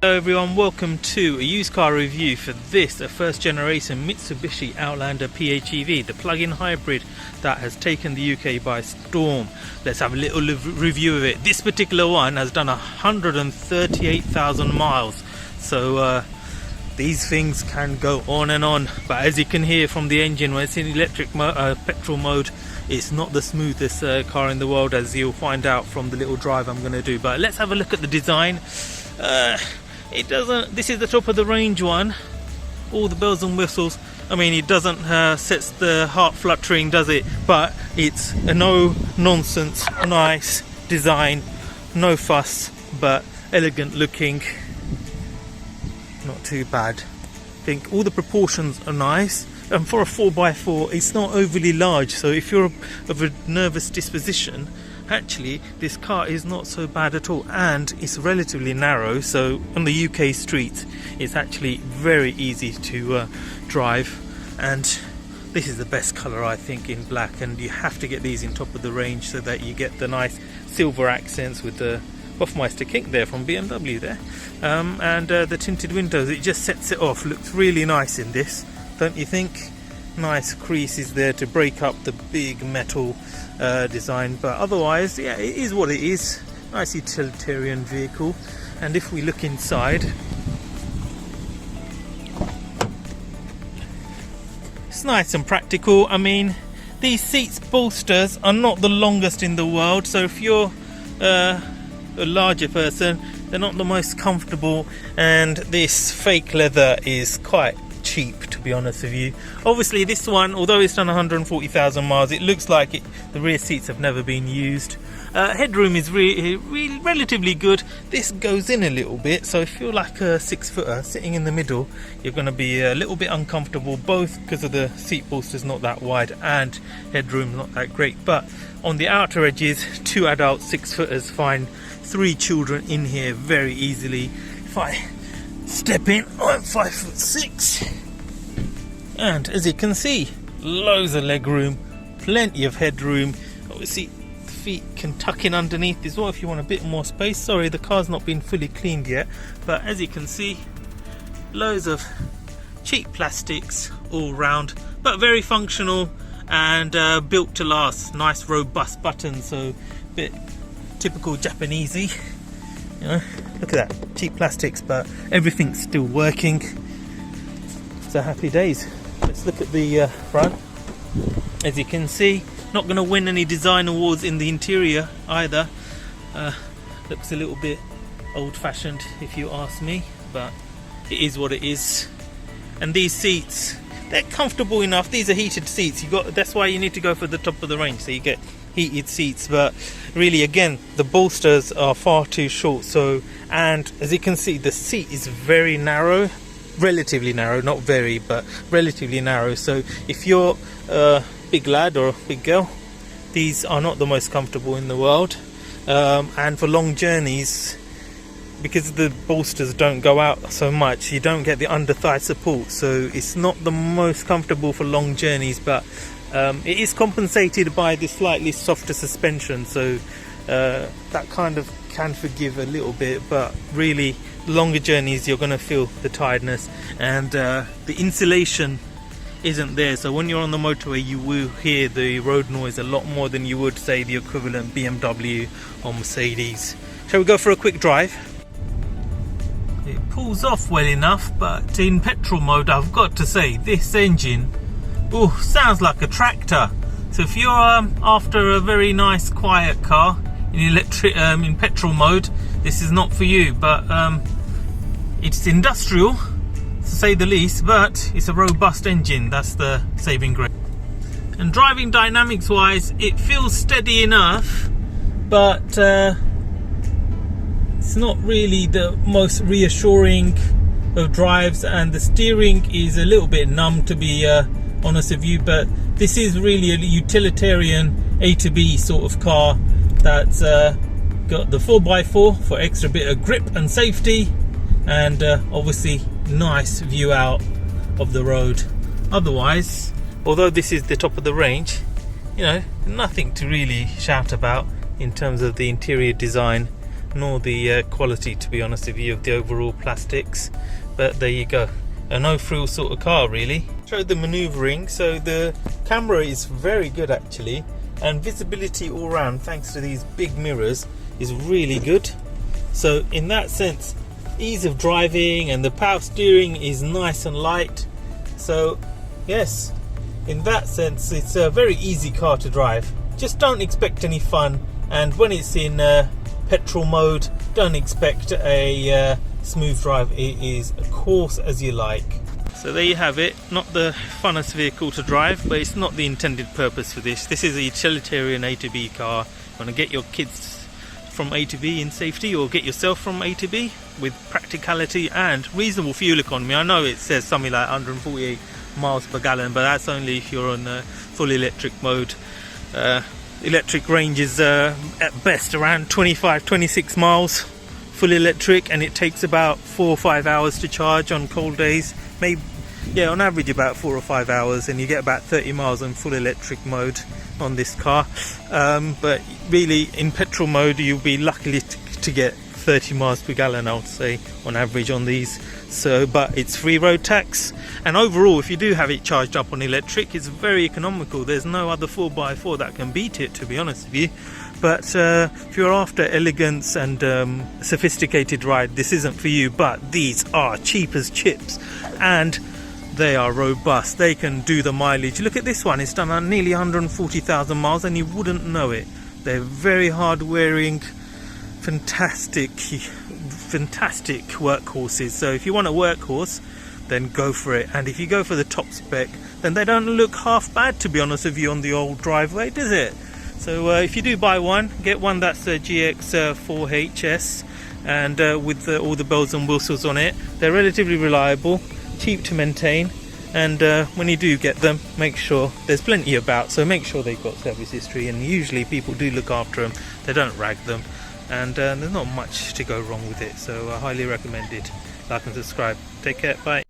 Hello everyone, welcome to a used car review for this, a first generation Mitsubishi Outlander PHEV, the plug-in hybrid that has taken the UK by storm. Let's have a little review of it. This particular one has done 138,000 miles, so these things can go on and on, but as you can hear from the engine, when it's in electric petrol mode, it's not the smoothest car in the world, as you'll find out from the little drive I'm going to do. But let's have a look at the design. This is the top of the range one, all the bells and whistles. I mean, it doesn't set the heart fluttering, does it? But it's a no nonsense, nice design, no fuss, but elegant looking, not too bad. I think all the proportions are nice, and for a 4x4 it's not overly large, so if you're of a nervous disposition, actually this car is not so bad at all, and it's relatively narrow, so on the UK streets it's actually very easy to drive. And this is the best colour, I think, in black, and you have to get these in top of the range so that you get the nice silver accents with the Hofmeister kink there from BMW there, and the tinted windows. It just sets it off. Looks really nice in this, don't you think? Nice creases there to break up the big metal design, but otherwise, yeah, it is what it is. Nice utilitarian vehicle. And if we look inside, it's nice and practical. I mean, these seats bolsters are not the longest in the world, so if you're a larger person, they're not the most comfortable, and this fake leather is quite cheap, to be honest with you. Obviously this one, although it's done 140,000 miles, it looks like the rear seats have never been used. Headroom is relatively good. This goes in a little bit, so if you're like a 6-footer sitting in the middle, you're going to be a little bit uncomfortable, both because of the seat bolsters not that wide and headroom not that great. But on the outer edges, 2 adults, 6-footers fine, 3 children in here very easily. If I step in, I'm 5'6", and as you can see, loads of leg room, plenty of headroom. Obviously the feet can tuck in underneath as well if you want a bit more space. Sorry, the car's not been fully cleaned yet, but as you can see, loads of cheap plastics all round, but very functional and built to last. Nice robust buttons, so a bit typical Japanesey. You know, look at that, cheap plastics, but everything's still working. So happy days. Let's look at the front. As you can see, not going to win any design awards in the interior either. Looks a little bit old-fashioned if you ask me, but it is what it is. And these seats, they're comfortable enough. These are heated seats. That's why you need to go for the top of the range, so you get heated seats. But really, again, the bolsters are far too short. So, and as you can see, the seat is very narrow, relatively narrow, not very, but relatively narrow. So if you're a big lad or a big girl, these are not the most comfortable in the world. And for long journeys, because the bolsters don't go out so much, you don't get the under thigh support, so it's not the most comfortable for long journeys. But it is compensated by the slightly softer suspension, so that kind of can forgive a little bit. But really, longer journeys, you're going to feel the tiredness, and the insulation isn't there, so when you're on the motorway you will hear the road noise a lot more than you would, say, the equivalent BMW or Mercedes. Shall we go for a quick drive? It pulls off well enough, but in petrol mode, I've got to say, this engine sounds like a tractor. So if you're after a very nice quiet car in petrol mode, this is not for you. But it's industrial, to say the least, but it's a robust engine. That's the saving grace. And driving dynamics wise, it feels steady enough, but it's not really the most reassuring of drives, and the steering is a little bit numb, to be honest with you. But this is really a utilitarian A to B sort of car that's got the 4x4 for extra bit of grip and safety, and obviously nice view out of the road. Otherwise, although this is the top of the range, you know, nothing to really shout about in terms of the interior design. nor the quality, to be honest with you, of the overall plastics. But there you go, a no frills sort of car really. Show the manoeuvring. So the camera is very good actually, and visibility all around thanks to these big mirrors is really good. So in that sense, ease of driving, and the power steering is nice and light. So yes, in that sense it's a very easy car to drive. Just don't expect any fun, and when it's in petrol mode, don't expect a smooth drive. It is a course as you like. So there you have it. Not the funnest vehicle to drive, but it's not the intended purpose for this. This is a utilitarian A to B car. You want to get your kids from A to B in safety, or get yourself from A to B with practicality and reasonable fuel economy. I know it says something like 148 miles per gallon, but that's only if you're on full electric mode. Electric range is at best around 25-26 miles full electric, and it takes about 4 or 5 hours to charge on cold days. Maybe, yeah, on average about 4 or 5 hours, and you get about 30 miles on full electric mode on this car. But really in petrol mode you'll be lucky to get 30 miles per gallon, I would say, on average on these. So, but it's free road tax, and overall if you do have it charged up on electric, it's very economical. There's no other 4x4 that can beat it, to be honest with you. But if you're after elegance and sophisticated ride, this isn't for you. But these are cheap as chips, and they are robust. They can do the mileage. Look at this one, it's done nearly 140,000 miles and you wouldn't know it. They're very hard wearing, fantastic workhorses. So if you want a workhorse, then go for it. And if you go for the top spec, then they don't look half bad, to be honest with you, on the old driveway, does it? So if you do buy one, get one that's a GX4HS, and with all the bells and whistles on it. They're relatively reliable, cheap to maintain, and when you do get them, make sure there's plenty about, so make sure they've got service history, and usually people do look after them. They don't rag them, and there's not much to go wrong with it. So I highly recommend it. Like and subscribe. Take care. Bye.